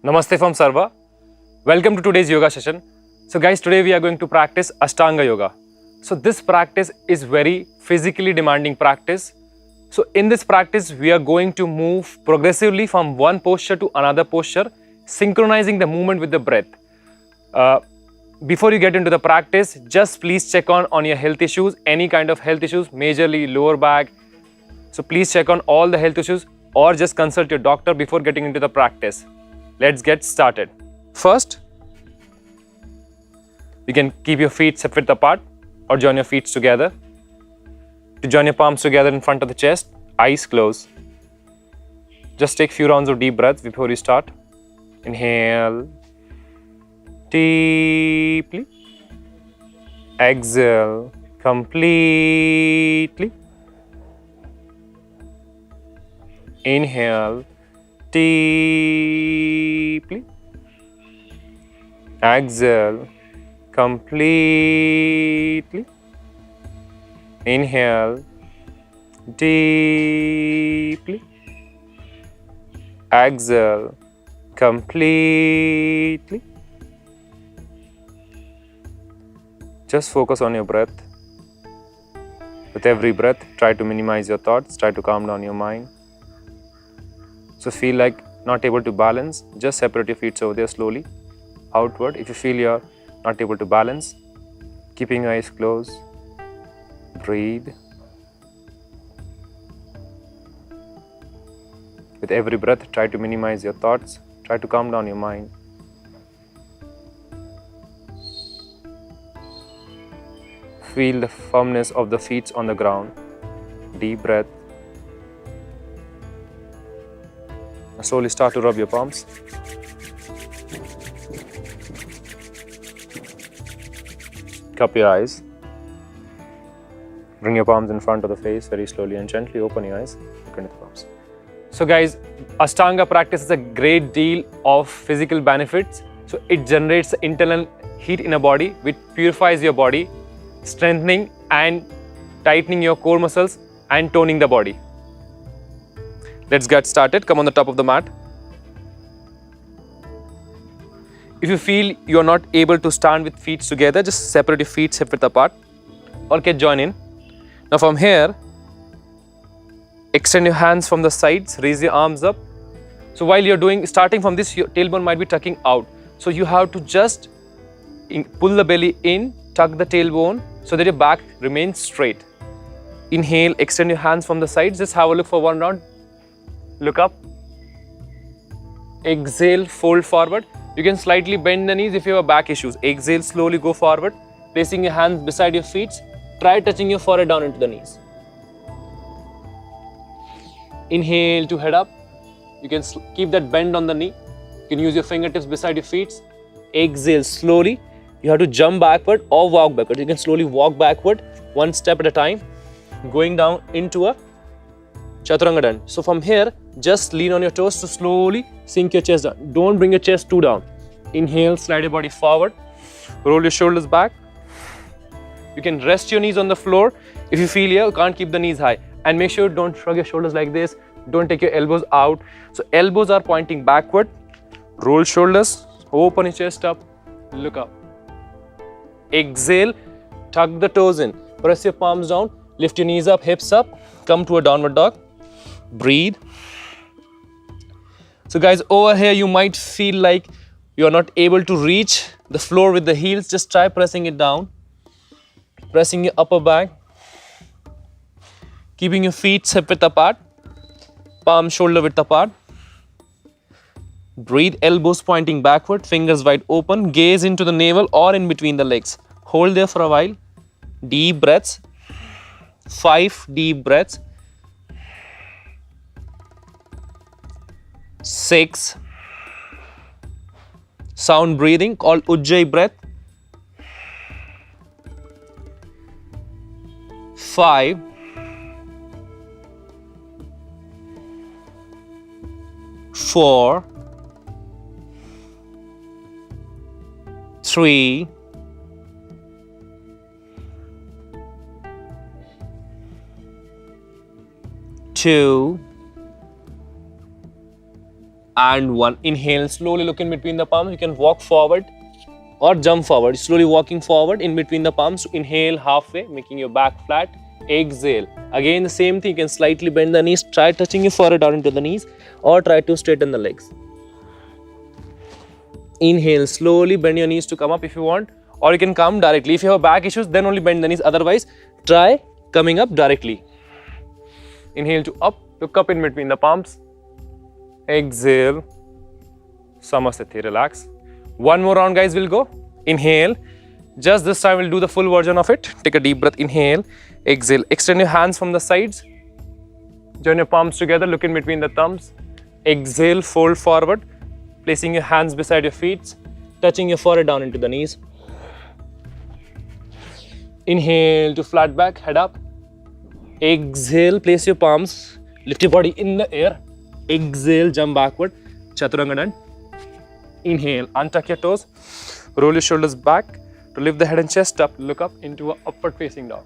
Namaste from Sarva. Welcome to today's yoga session. So guys, today we are going to practice Ashtanga Yoga. So this practice is very physically demanding practice. So in this practice, we are going to move progressively from one posture to another posture, synchronizing the movement with the breath. Before you get into the practice, just please check on your health issues, any kind of health issues, majorly lower back. So please check on all the health issues or just consult your doctor before getting into the practice. Let's get started. First, you can keep your feet separate apart or join your feet together. To join your palms together in front of the chest, eyes closed. Just take few rounds of deep breaths before you start. Inhale deeply. Exhale completely. Inhale deeply. Exhale completely. Inhale deeply. Exhale completely. Just focus on your breath. With every breath, try to minimize your thoughts, try to calm down your mind. So feel like not able to balance, just separate your feet over there slowly, outward. If you feel you're not able to balance, keeping your eyes closed, breathe. With every breath, try to minimize your thoughts, try to calm down your mind. Feel the firmness of the feet on the ground. Deep breath. Slowly start to rub your palms. Cup your eyes. Bring your palms in front of the face very slowly and gently. Open your eyes. Look into the palms. So guys, Ashtanga practice is a great deal of physical benefits. So it generates internal heat in a body which purifies your body, strengthening and tightening your core muscles and toning the body. Let's get started. Come on the top of the mat. If you feel you're not able to stand with feet together, just separate your feet separate apart or can join in. Now from here, extend your hands from the sides, raise your arms up. So while you're starting from this, your tailbone might be tucking out. So you have to just pull the belly in, tuck the tailbone so that your back remains straight. Inhale, extend your hands from the sides. Just have a look for one round. Look up. Exhale, fold forward. You can slightly bend the knees if you have back issues. Exhale, slowly go forward. Placing your hands beside your feet. Try touching your forehead down into the knees. Inhale to head up. You can keep that bend on the knee. You can use your fingertips beside your feet. Exhale, slowly. You have to jump backward or walk backward. You can slowly walk backward, one step at a time, going down into a Chaturanga Dand. So from here, just lean on your toes to slowly sink your chest down. Don't bring your chest too down. Inhale, slide your body forward. Roll your shoulders back. You can rest your knees on the floor. If you feel here, you can't keep the knees high. And make sure don't shrug your shoulders like this. Don't take your elbows out. So elbows are pointing backward. Roll shoulders. Open your chest up. Look up. Exhale. Tuck the toes in. Press your palms down. Lift your knees up, hips up. Come to a downward dog. Breathe. So guys, over here you might feel like you are not able to reach the floor with the heels. Just try pressing it down. Pressing your upper back. Keeping your feet hip width apart. Palm shoulder width apart. Breathe, elbows pointing backward, fingers wide open. Gaze into the navel or in between the legs. Hold there for a while. Deep breaths. 5 deep breaths. 6. Sound breathing called Ujjayi breath. 5. 4. 3. 2, and 1. Inhale, slowly look in between the palms. You can walk forward or jump forward. Slowly walking forward in between the palms. Inhale halfway, making your back flat. Exhale. Again the same thing. You can slightly bend the knees. Try touching your forehead down into the knees, or try to straighten the legs. Inhale, slowly bend your knees to come up if you want, or you can come directly. If you have back issues, then only bend the knees. Otherwise, try coming up directly. Inhale to up, look up in between the palms. Exhale, Samasthiti, relax. One more round, guys, we'll go. Inhale, just this time we'll do the full version of it. Take a deep breath, inhale, exhale. Extend your hands from the sides. Join your palms together, look in between the thumbs. Exhale, fold forward, placing your hands beside your feet, touching your forehead down into the knees. Inhale to flat back, head up. Exhale, place your palms, lift your body in the air. Exhale, jump backward, Chaturanga done. Inhale, untuck your toes, roll your shoulders back to lift the head and chest up, look up into an upward facing dog.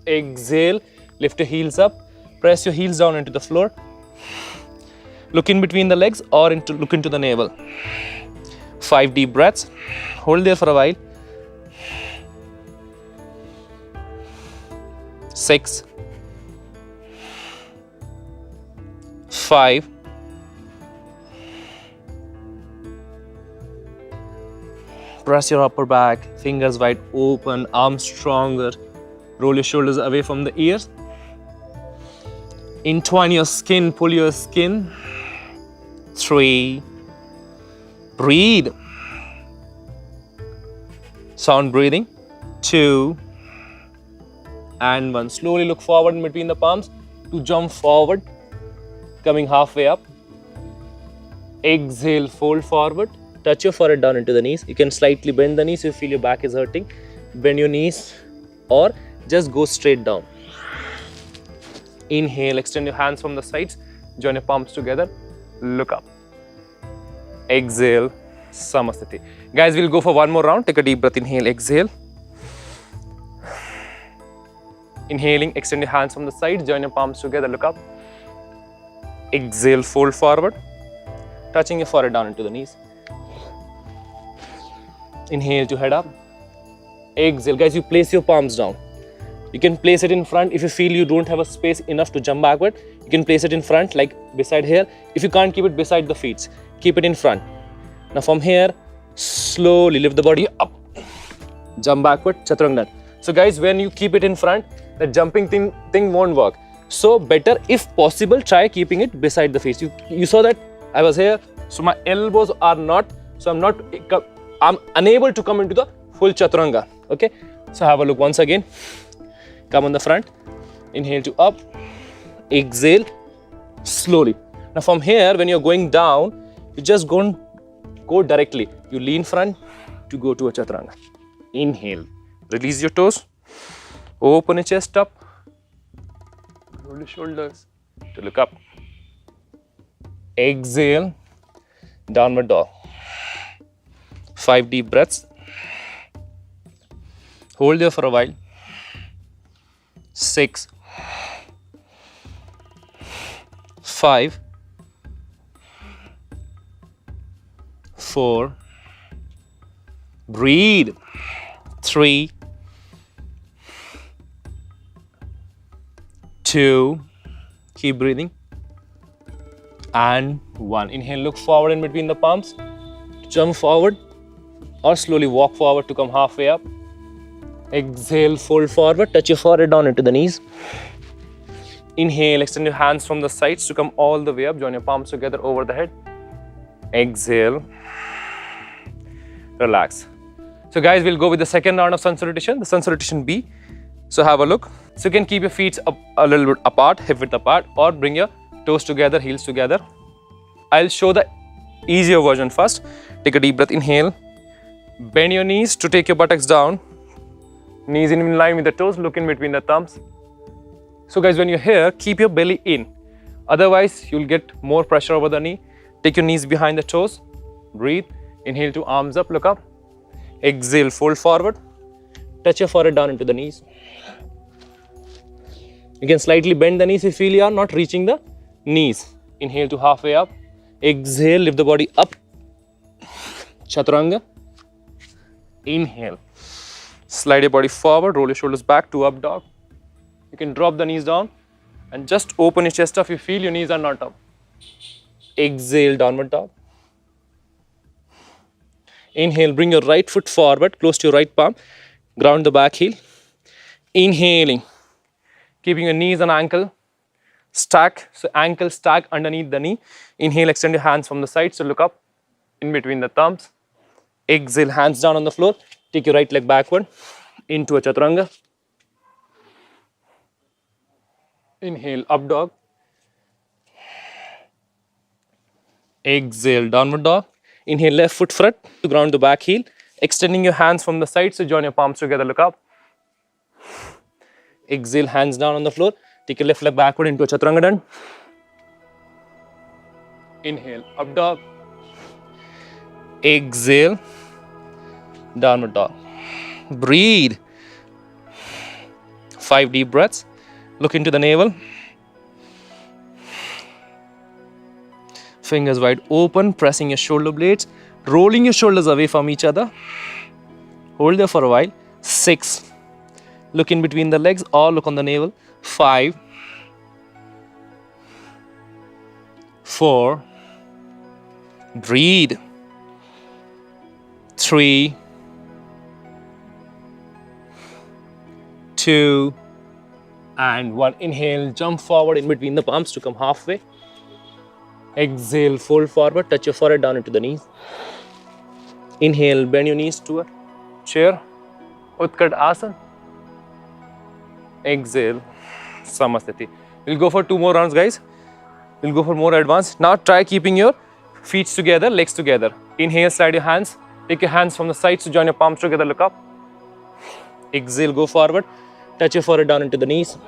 Exhale, lift your heels up, press your heels down into the floor. Look in between the legs or look into the navel. 5 deep breaths, hold there for a while. 6, 5, 4. Press your upper back, fingers wide open, arms stronger. Roll your shoulders away from the ears. Entwine your skin, pull your skin. 3. Breathe. Sound breathing. 2. And 1. Slowly look forward in between the palms to jump forward, coming halfway up. Exhale, fold forward, touch your forehead down into the knees. You can slightly bend the knees if you feel your back is hurting. Bend your knees or just go straight down. Inhale, extend your hands from the sides, join your palms together, look up. Exhale, Samasthiti. Guys, we'll go for one more round. Take a deep breath, inhale, exhale. Inhaling, extend your hands from the sides, join your palms together, look up. Exhale, fold forward, touching your forehead down into the knees. Inhale to head up. Exhale. Guys, you place your palms down. You can place it in front. If you feel you don't have a space enough to jump backward, you can place it in front, like beside here. If you can't keep it beside the feet, keep it in front. Now from here, slowly lift the body up. Jump backward, Chaturanga. So guys, when you keep it in front, the jumping thing won't work. So better, if possible, try keeping it beside the feet. You saw that I was here, so my elbows are not, so I'm unable to come into the full Chaturanga. Okay, so have a look once again. Come on the front, inhale to up, exhale, slowly. Now from here, when you're going down, you just go directly. You lean front to go to a Chaturanga. Inhale, release your toes, open your chest up, roll your shoulders to look up. Exhale, downward dog. 5 deep breaths. Hold there for a while. 6, 5, 4. Breathe. 3, 2. Keep breathing. And 1. Inhale, look forward in between the palms. Jump forward or slowly walk forward to come halfway up. Exhale, fold forward, touch your forehead down into the knees. Inhale, extend your hands from the sides to come all the way up. Join your palms together over the head. Exhale, relax. So guys, we'll go with the second round of sun salutation, the sun salutation B. So have a look. So you can keep your feet up a little bit apart, hip width apart, or bring your toes together, heels together. I'll show the easier version first. Take a deep breath, inhale. Bend your knees to take your buttocks down. Knees in line with the toes, look in between the thumbs. So guys, when you're here, keep your belly in. Otherwise, you'll get more pressure over the knee. Take your knees behind the toes. Breathe. Inhale to arms up, look up. Exhale, fold forward. Touch your forehead down into the knees. You can slightly bend the knees if you feel you are not reaching the knees. Inhale to halfway up. Exhale, lift the body up. Chaturanga. Inhale. Slide your body forward, roll your shoulders back to up dog. You can drop the knees down and just open your chest up if you feel your knees are not up. Exhale, downward dog. Inhale, bring your right foot forward, close to your right palm. Ground the back heel. Inhaling, keeping your knees and ankle stack. So ankle stack underneath the knee. Inhale, extend your hands from the side. So look up in between the thumbs. Exhale, hands down on the floor. Take your right leg backward into a chaturanga. Inhale, up dog. Exhale, downward dog. Inhale, left foot front to ground the back heel. Extending your hands from the side, so join your palms together, look up. Exhale, hands down on the floor. Take your left leg backward into a chaturanga dand. Inhale, up dog. Exhale, downward dog. Breathe. 5 deep breaths. Look into the navel. Fingers wide open, pressing your shoulder blades, rolling your shoulders away from each other. Hold there for a while. 6. Look in between the legs or look on the navel. 5. 4. Breathe. 3. 2. And 1. Inhale, jump forward in between the palms to come halfway. Exhale, fold forward, touch your forehead down into the knees. Inhale, bend your knees to a chair. Utkat Asana. Exhale, Samasthiti. We'll go for 2 more rounds, guys. We'll go for more advanced. Now try keeping your feet together, legs together. Inhale, slide your hands. Take your hands from the sides to join your palms together, look up. Exhale, go forward. Touch your forehead down into the knees.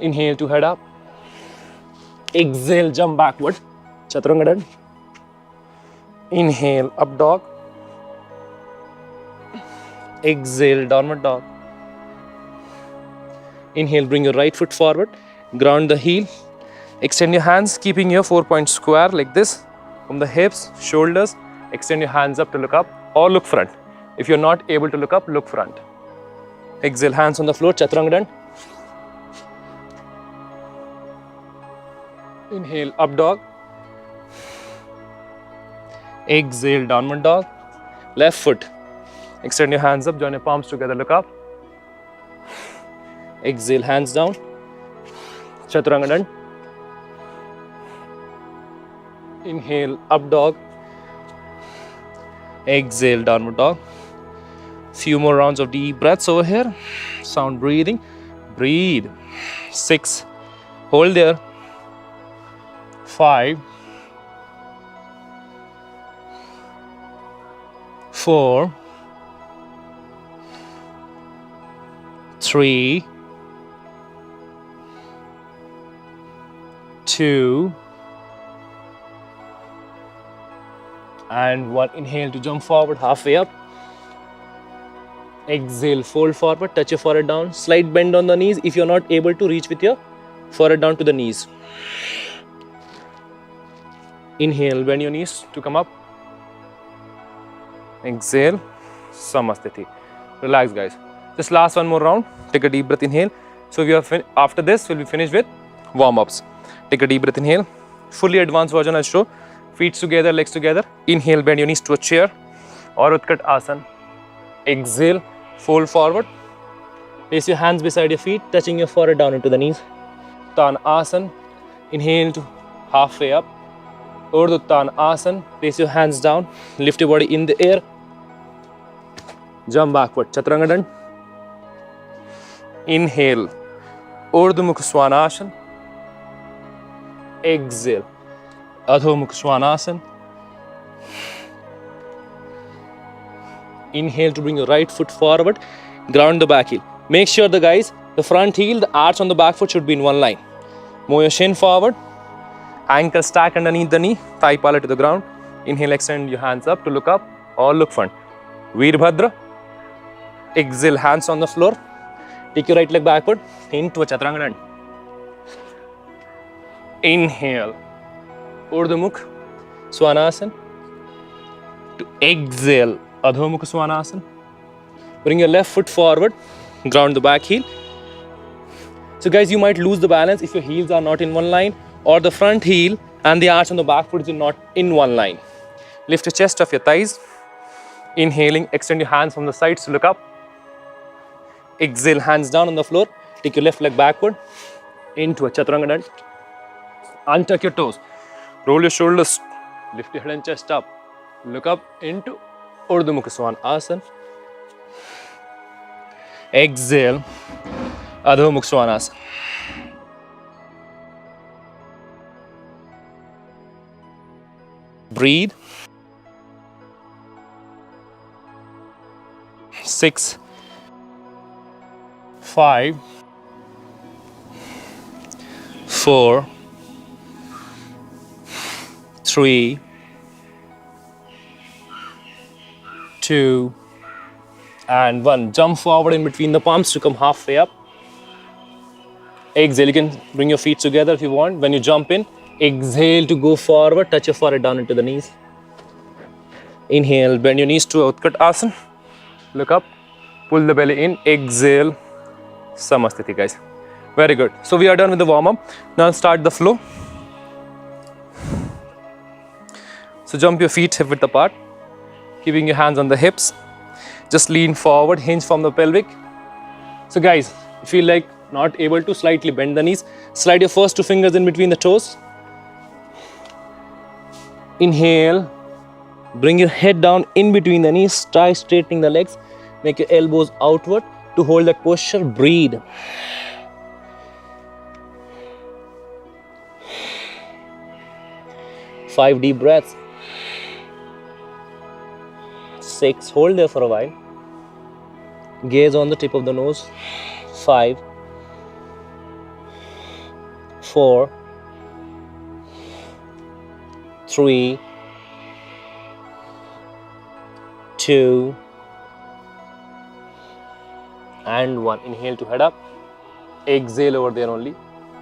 Inhale to head up. Exhale, jump backward. Chaturanga dand. Inhale, up dog. Exhale, downward dog. Inhale, bring your right foot forward. Ground the heel. Extend your hands, keeping your 4-point square like this. From the hips, shoulders. Extend your hands up to look up or look front. If you're not able to look up, look front. Exhale, hands on the floor, Chaturanga dand. Inhale, up dog. Exhale, downward dog. Left foot. Extend your hands up, join your palms together, look up. Exhale, hands down. Chaturanga dand. Inhale, up dog. Exhale, downward dog. Few more rounds of deep breaths over here. Sound breathing. Breathe. 6. Hold there. 5. 4. 3. 2. And 1. Inhale to jump forward, halfway up. Exhale, fold forward, touch your forehead down. Slight bend on the knees if you're not able to reach with your forehead down to the knees. Inhale, bend your knees to come up. Exhale, Samasthiti. Relax, guys. Just last 1 more round. Take a deep breath, inhale. So we are after this, we'll be finished with warm-ups. Take a deep breath, inhale. Fully advanced version I'll show. Feet together, legs together. Inhale, bend your knees to a chair or Utkat Asana. Exhale, fold forward. Place your hands beside your feet, touching your forehead down into the knees. Uttan Asana. Inhale to halfway up. Urdhva Uttan Asana. Place your hands down. Lift your body in the air. Jump backward. Chaturanga dand. Inhale. Urdhva Mukha Svanasana. Exhale. Adho Mukha Svanasana. Inhale to bring your right foot forward. Ground the back heel. Make sure the front heel, the arch on the back foot should be in one line. Move your shin forward. Ankle stack underneath the knee. Thigh parallel to the ground. Inhale, extend your hands up to look up or look front. Veerbhadra. Exhale, hands on the floor. Take your right leg backward into a Chaturanga dand. Inhale, Urdhva Mukh Svanasana. To exhale, Adho Mukh Svanasana. Bring your left foot forward, ground the back heel. So guys, you might lose the balance if your heels are not in one line, or the front heel and the arch on the back foot is not in one line. Lift your chest off your thighs. Inhaling, extend your hands from the sides to look up. Exhale, hands down on the floor. Take your left leg backward into a Chaturanga Dand. Untuck your toes. Roll your shoulders. Lift your head and chest up. Look up into Urdhva Mukha Svanasana. Exhale, Adho Mukha Svanasana. Breathe. 6, 5, 4, 3, 2, and 1. Jump forward in between the palms to come halfway up. Exhale, you can bring your feet together if you want. When you jump in, exhale to go forward, touch your forehead down into the knees. Inhale, bend your knees to Utkat Asana. Look up, pull the belly in, exhale, Samasthiti, guys. Very good. So we are done with the warm-up. Now start the flow. So jump your feet hip width apart, keeping your hands on the hips. Just lean forward, hinge from the pelvic. So guys, you feel like not able to, slightly bend the knees. Slide your first 2 fingers in between the toes. Inhale, bring your head down in between the knees, try straightening the legs. Make your elbows outward to hold that posture. Breathe. Five deep breaths. 6, hold there for a while. Gaze on the tip of the nose. 5, 4, 3, 2, and 1. Inhale to head up. Exhale over there only.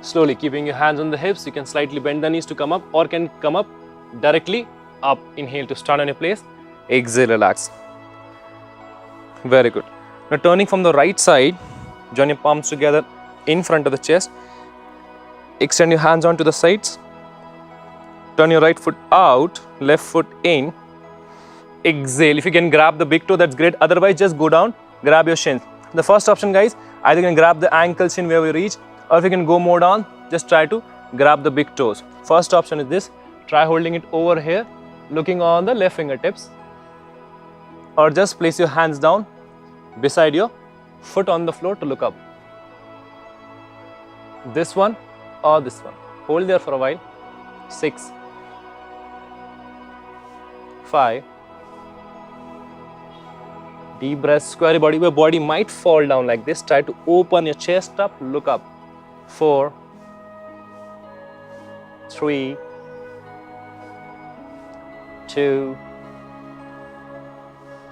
Slowly keeping your hands on the hips. You can slightly bend the knees to come up, or can come up directly up. Inhale to stand on your place. Exhale, relax. Very good. Now turning from the right side, join your palms together in front of the chest. Extend your hands onto the sides. Turn your right foot out, left foot in. Exhale. If you can grab the big toe, that's great. Otherwise, just go down, grab your shins. The first option, guys, either you can grab the ankle shin where we reach, or if you can go more down, just try to grab the big toes. First option is this. Try holding it over here, looking on the left fingertips, or just place your hands down beside your foot on the floor to look up. This one or this one. Hold there for a while. 6, 5. Deep breath, square your body. Your body might fall down like this. Try to open your chest up, look up. 4, 3, 2,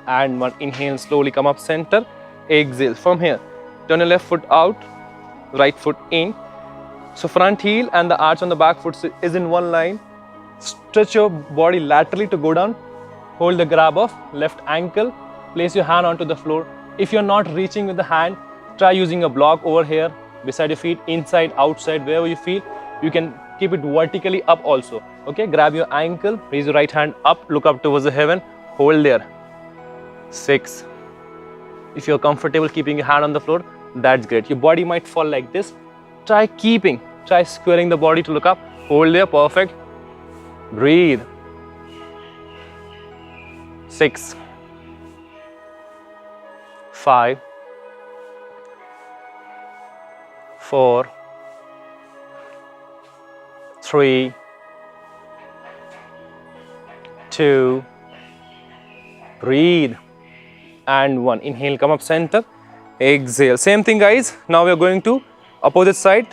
and 1. Inhale, slowly come up center. Exhale. From here, turn your left foot out, right foot in. So front heel and the arch on the back foot is in one line. Stretch your body laterally to go down. Hold the grab of left ankle. Place your hand onto the floor. If you're not reaching with the hand, try using a block over here beside your feet, inside, outside, wherever you feel. You can keep it vertically up also. Okay, grab your ankle, raise your right hand up, look up towards the heaven, hold there. 6. If you're comfortable keeping your hand on the floor, that's great. Your body might fall like this. Try squaring the body to look up. Hold there, perfect. Breathe. 6, 5, 4, 3, 2, breathe, and 1. Inhale, come up center. Exhale. Same thing, guys. Now we are going to opposite side.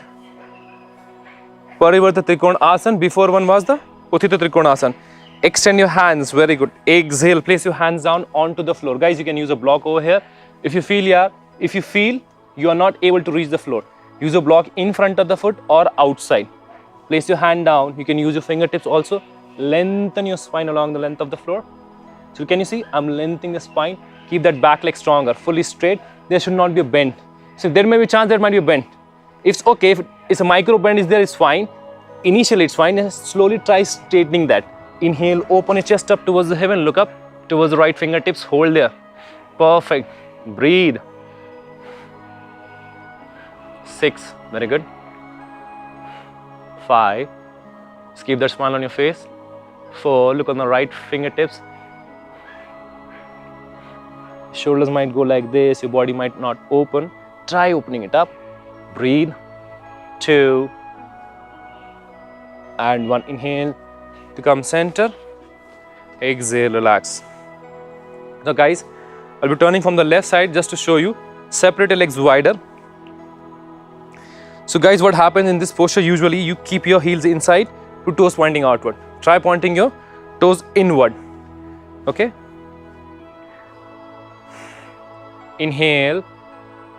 Parivarta Trikona Asana. Before one was the Uttita Trikona Asana. Extend your hands. Very good. Exhale. Place your hands down onto the floor. Guys, you can use a block over here. If you feel you are not able to reach the floor, use a block in front of the foot or outside. Place your hand down. You can use your fingertips also. Lengthen your spine along the length of the floor. So can you see? I'm lengthening the spine. Keep that back leg stronger, fully straight. There should not be a bend. So there may be a chance there might be a bend. It's okay. If it's a micro bend is there, it's fine. Initially, it's fine. And slowly try straightening that. Inhale, open your chest up towards the heaven. Look up towards the right fingertips. Hold there. Perfect. Breathe. 6. Very good. 5. Just keep that smile on your face. 4. Look on the right fingertips. Shoulders might go like this. Your body might not open. Try opening it up. Breathe. 2. And 1. Inhale to come center. Exhale, relax. Now guys, I'll be turning from the left side just to show you. Separate your legs wider. So guys, what happens in this posture, usually you keep your heels inside to toes pointing outward. Try pointing your toes inward. Okay? Inhale,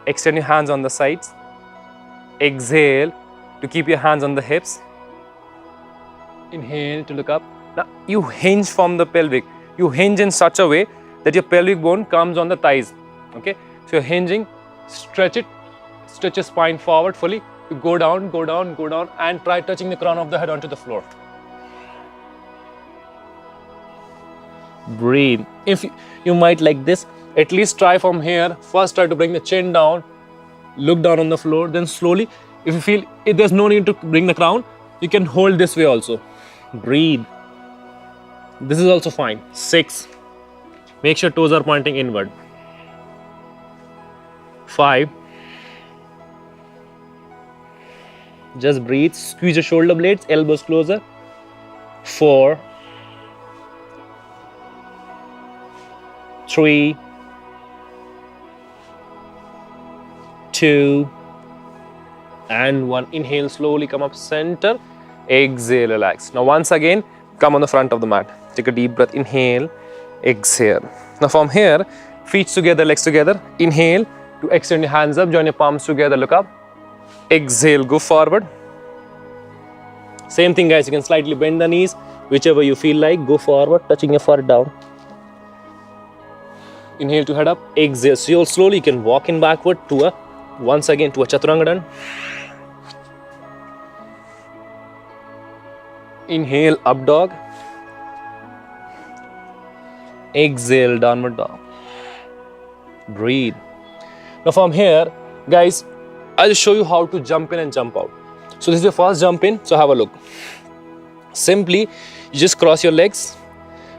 extend your hands on the sides. Exhale to keep your hands on the hips. Inhale to look up. Now you hinge from the pelvic. You hinge in such a way that your pelvic bone comes on the thighs. Okay? So you're hinging, stretch it, stretch your spine forward fully. You go down, go down, go down, and try touching the crown of the head onto the floor. Breathe. If you might like this, at least try from here. First try to bring the chin down, look down on the floor, then slowly, if you feel there's no need to bring the crown, you can hold this way also. Breathe. This is also fine. 6. Make sure toes are pointing inward. 5. Just breathe. Squeeze your shoulder blades, elbows closer. 4. 3. 2. And 1. Inhale, slowly come up center. Exhale, relax. Now once again, come on the front of the mat. Take a deep breath. Inhale, exhale. Now from here, feet together, legs together. Inhale to extend your hands up, join your palms together, look up. Exhale, go forward. Same thing guys, you can slightly bend the knees, whichever you feel like. Go forward, touching your forehead down. Inhale to head up. Exhale, so you'll slowly you can walk in backward to once again to a Chaturanga Dand. Inhale, up dog. Exhale, downward dog. Breathe. Now from here, guys, I'll show you how to jump in and jump out. So this is your first jump in, so have a look. Simply, you just cross your legs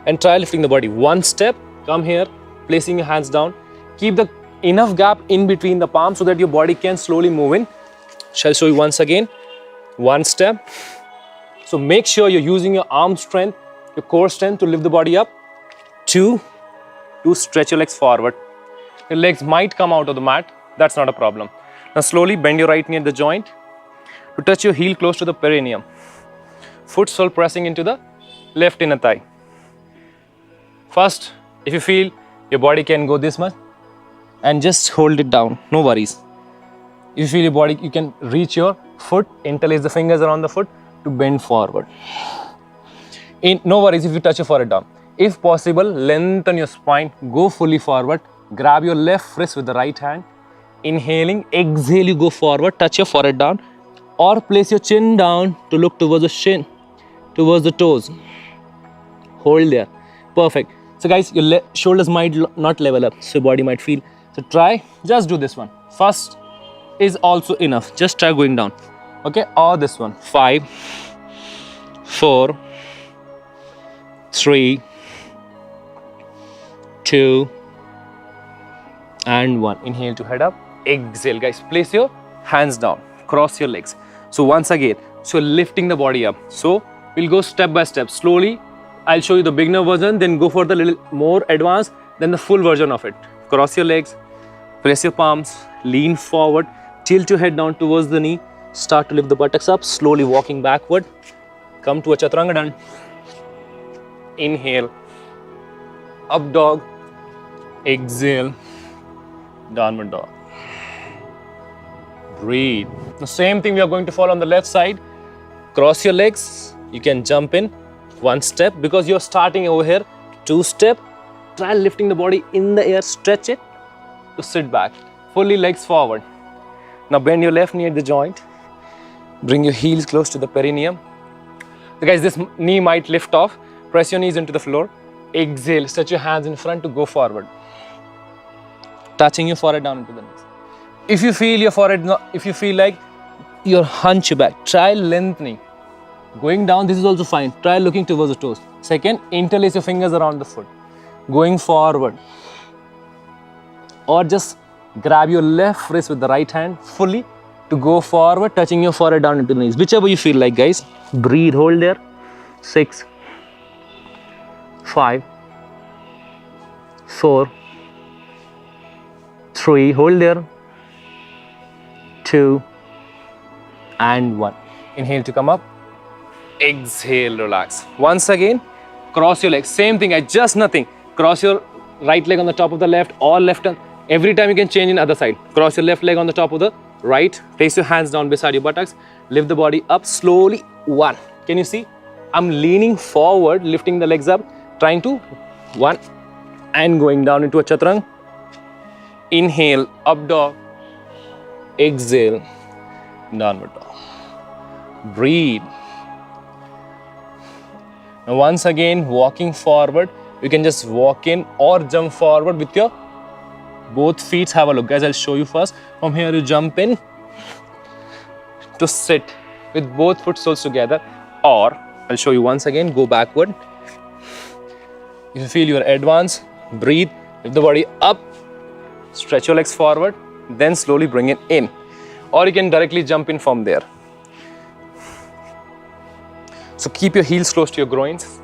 and try lifting the body. One step, come here, placing your hands down. Keep the enough gap in between the palms so that your body can slowly move in. Shall show you once again. One step. So make sure you're using your arm strength, your core strength to lift the body up. 2, to stretch your legs forward. Your legs might come out of the mat, that's not a problem. Now slowly bend your right knee at the joint to touch your heel close to the perineum. Foot sole pressing into the left inner thigh. First, if you feel your body can go this much, and just hold it down, no worries. If you feel your body, you can reach your foot, interlace the fingers around the foot to bend forward. No worries if you touch your forehead down. If possible, lengthen your spine, go fully forward, grab your left wrist with the right hand. Inhaling, exhale, you go forward, touch your forehead down, or place your chin down to look towards the shin, towards the toes. Hold there. Perfect. So guys, your shoulders might not level up, so your body might feel. So try, just do this one. First is also enough. Just try going down. Okay, or this one. 5, 4, 3, 2, and 1. Inhale to head up. Exhale, guys. Place your hands down. Cross your legs. So once again, so lifting the body up. So we'll go step by step. Slowly, I'll show you the beginner version, then go for the little more advanced, then the full version of it. Cross your legs, press your palms, lean forward, tilt your head down towards the knee, start to lift the buttocks up, slowly walking backward. Come to a Chaturanga Dand. Inhale, up dog, exhale, downward dog. Breathe. The same thing we are going to follow on the left side. cross your legs, you can jump in 1 step because you're starting over here, 2 step, try lifting the body in the air, stretch it to sit back, fully legs forward. Now bend your left knee at the joint, bring your heels close to the perineum. So guys, this knee might lift off, press your knees into the floor, exhale, stretch your hands in front to go forward, touching your forehead down into the knees. If you feel your forehead, if you feel like you're hunchback, try lengthening. Going down, this is also fine. Try looking towards the toes. Second, interlace your fingers around the foot. Going forward. Or just grab your left wrist with the right hand fully to go forward, touching your forehead down into the knees. Whichever you feel like, guys. Breathe, hold there. 6, 5, 4, 3, hold there. 2, and 1. Inhale to come up. Exhale, relax. Once again, cross your legs. Same thing, just nothing. Cross your right leg on the top of the left or left hand. Every time you can change in other side. Cross your left leg on the top of the right. Place your hands down beside your buttocks. Lift the body up slowly. 1. Can you see? I'm leaning forward, lifting the legs up, trying to 1 and going down into a chaturanga. Inhale, up dog. Exhale, downward dog. Breathe. Now once again, walking forward, you can just walk in or jump forward with your both feet. Have a look, guys. I'll show you first. From here, you jump in to sit with both foot soles together, or I'll show you once again. Go backward. If you feel you're advanced, breathe. Lift the body up. Stretch your legs forward. Then slowly bring it in, or you can directly jump in from there. So keep your heels close to your groins.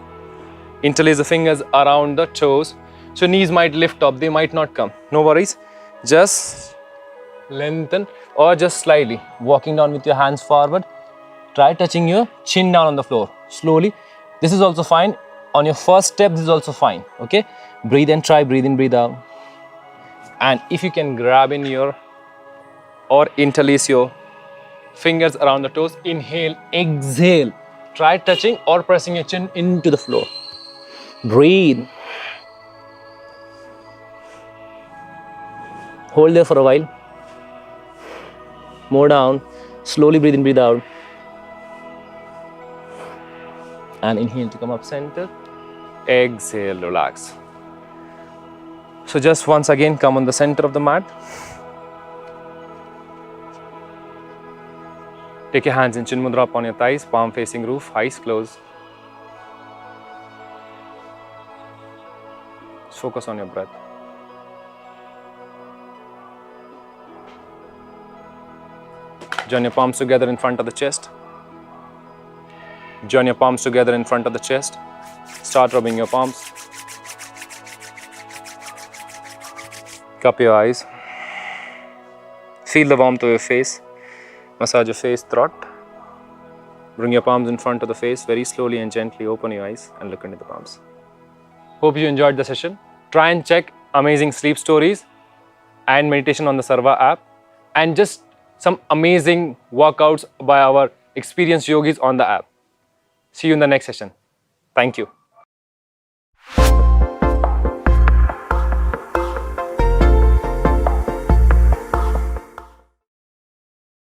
Interlace the fingers around the toes. So knees might lift up, they might not come. No worries. Just lengthen or just slightly walking down with your hands forward. Try touching your chin down on the floor. Slowly. This is also fine. On your first step, this is also fine. Okay. Breathe and try. Breathe in, breathe out. And if you can grab in your or interlace your fingers around the toes, inhale, exhale. Try touching or pressing your chin into the floor. Breathe. Hold there for a while. More down. Slowly breathe in, breathe out. And inhale to come up center. Exhale, relax. So just once again, come on the center of the mat. Take your hands in Chin Mudra upon your thighs, palm facing roof, eyes closed. Focus on your breath. Join your palms together in front of the chest. Join your palms together in front of the chest. Start rubbing your palms. Cup your eyes. Feel the warmth of your face. Massage your face, throat. Bring your palms in front of the face. Very slowly and gently open your eyes and look into the palms. Hope you enjoyed the session. Try and check amazing sleep stories and meditation on the Sarva app, and just some amazing workouts by our experienced yogis on the app. See you in the next session. Thank you.